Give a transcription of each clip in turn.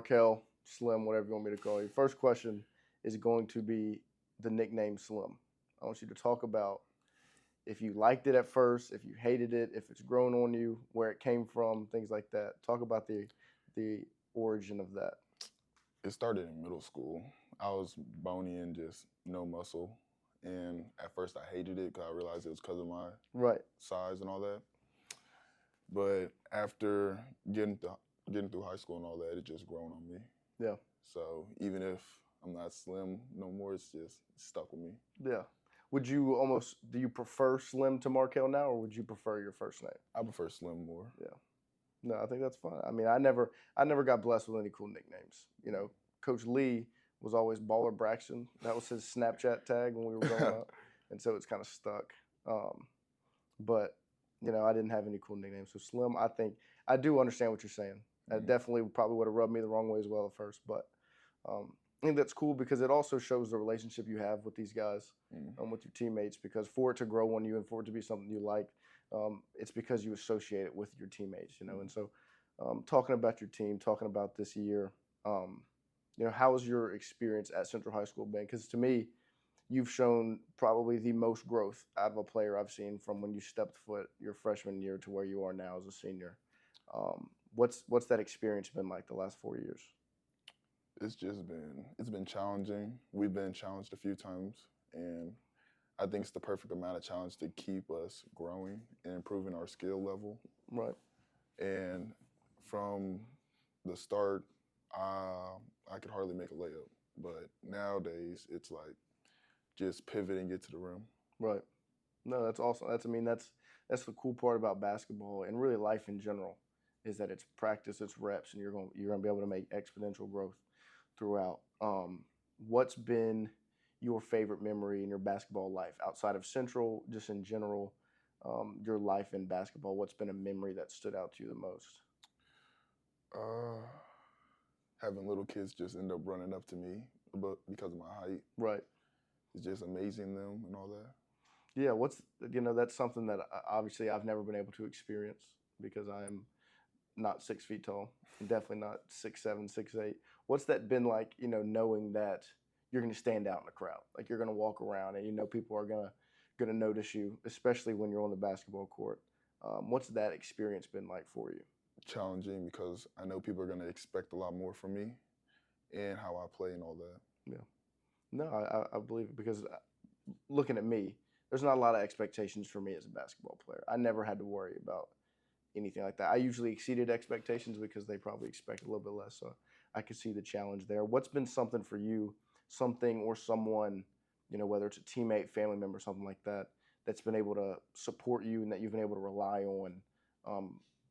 Markell, Slim, whatever you want me to call you. First question is going to be the nickname Slim. I want you to talk about if you liked it at first, if you hated it, if it's grown on you, where it came from, things like that. Talk about the origin of that. It started in middle school. I was bony and just no muscle. And at first I hated it because I realized it was because of my Right. size and all that. But after getting through high school and all that, it just grown on me. Yeah. So even if I'm not slim no more, it's just stuck with me. Yeah. Do you prefer Slim to Markell now, or would you prefer your first name? I prefer slim more. Yeah. No, I think that's fine. I mean, I never got blessed with any cool nicknames. You know, Coach Lee was always Baller Braxton. That was his Snapchat tag when we were growing up, and so it's kind of stuck. But I didn't have any cool nicknames. So Slim, I think I do understand what you're saying. That definitely probably would have rubbed me the wrong way as well at first, but I think that's cool because it also shows the relationship you have with these guys, with your teammates. Because for it to grow on you and for it to be something you like, it's because you associate it with your teammates, And so, talking about your team, talking about this year, how has your experience at Central High School been? Because to me, you've shown probably the most growth out of a player I've seen from when you stepped foot your freshman year to where you are now as a senior. What's that experience been like the last 4 years? It's been challenging. We've been challenged a few times, and I think it's the perfect amount of challenge to keep us growing and improving our skill level. Right. And from the start, I could hardly make a layup. But nowadays, it's like just pivot and get to the rim. Right. No, that's awesome. That's the cool part about basketball and really life in general, is that it's practice, it's reps, and you're gonna be able to make exponential growth throughout. What's been your favorite memory in your basketball life outside of Central, just in general, your life in basketball? What's been a memory that stood out to you the most? Having little kids just end up running up to me because of my height. Right. It's just amazing them and all that. Yeah, that's something that obviously I've never been able to experience because I'm not 6 feet tall. I'm definitely not 6'7", 6'8". What's that been like, knowing that you're going to stand out in the crowd? Like you're going to walk around and people are going to notice you, especially when you're on the basketball court. What's that experience been like for you? Challenging because I know people are going to expect a lot more from me and how I play and all that. Yeah. No, I believe it because looking at me, there's not a lot of expectations for me as a basketball player. I never had to worry about anything like that. I usually exceeded expectations because they probably expect a little bit less. So I could see the challenge there. What's been something for you, something or someone, whether it's a teammate, family member, something like that, that's been able to support you and that you've been able to rely on,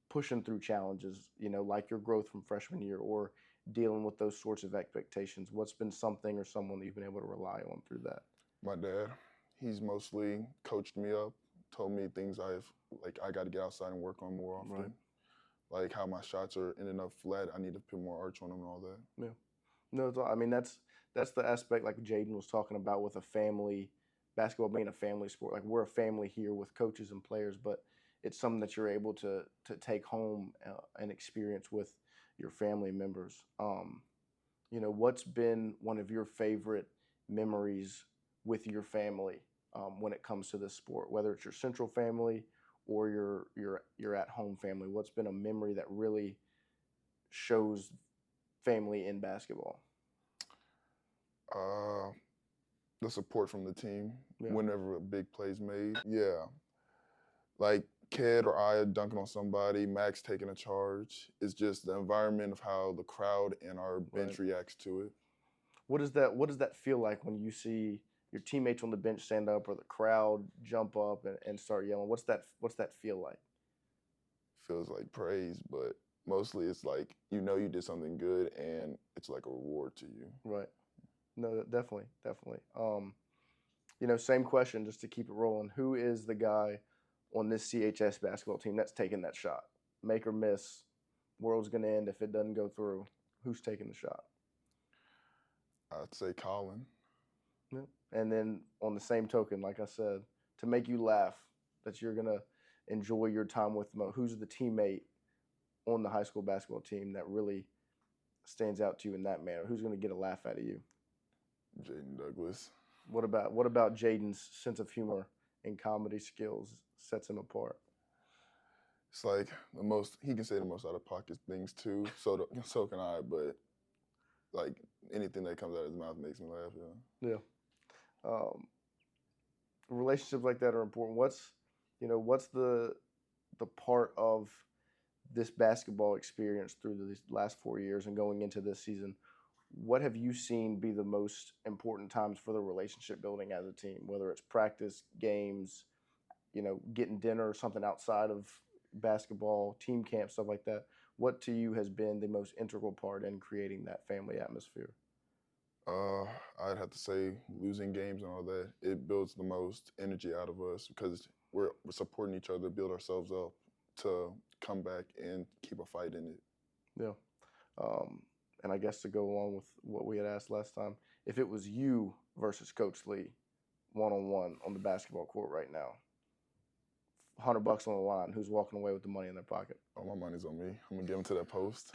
pushing through challenges, like your growth from freshman year or dealing with those sorts of expectations? What's been something or someone that you've been able to rely on through that? My dad, he's mostly coached me up, told me things I got to get outside and work on more often. Right. Like how my shots are ending up flat, I need to put more arch on them and all that. Yeah. No, that's the aspect like Jaden was talking about with a family, basketball being a family sport. Like we're a family here with coaches and players, but it's something that you're able to take home and experience with your family members. What's been one of your favorite memories with your family when it comes to this sport, whether it's your Central family or your at home family? What's been a memory that really shows family in basketball? The support from the team Yeah. whenever a big play's made. Yeah. Like Kid or I dunking on somebody, Max taking a charge. It's just the environment of how the crowd and our bench reacts to it. What does that feel like when you see your teammates on the bench stand up or the crowd jump up and start yelling? What's that feel like? Feels like praise, but mostly it's like you did something good and it's like a reward to you. Right. No, definitely. Same question just to keep it rolling. Who is the guy on this CHS basketball team that's taking that shot? Make or miss, world's going to end if it doesn't go through. Who's taking the shot? I'd say Colin. Yeah. And then on the same token, like I said, to make you laugh, that you're going to enjoy your time with, who's the teammate on the high school basketball team that really stands out to you in that manner? Who's going to get a laugh out of you? Jaden Douglas. What about Jaden's sense of humor and comedy skills sets him apart? It's like he can say the most out of pocket things too. So can I, but like anything that comes out of his mouth makes me laugh. Yeah. Yeah. Relationships like that are important. What's the part of this basketball experience through these last 4 years and going into this season? What have you seen be the most important times for the relationship building as a team? Whether it's practice, games, getting dinner or something outside of basketball, team camp, stuff like that. What to you has been the most integral part in creating that family atmosphere? I'd have to say losing games and all that. It builds the most energy out of us because we're supporting each other, build ourselves up to come back and keep a fight in it. Yeah. And I guess to go along with what we had asked last time, if it was you versus Coach Lee, one-on-one on the basketball court right now, $100 on the line, who's walking away with the money in their pocket? Oh, my money's on me. I'm gonna give him to that post.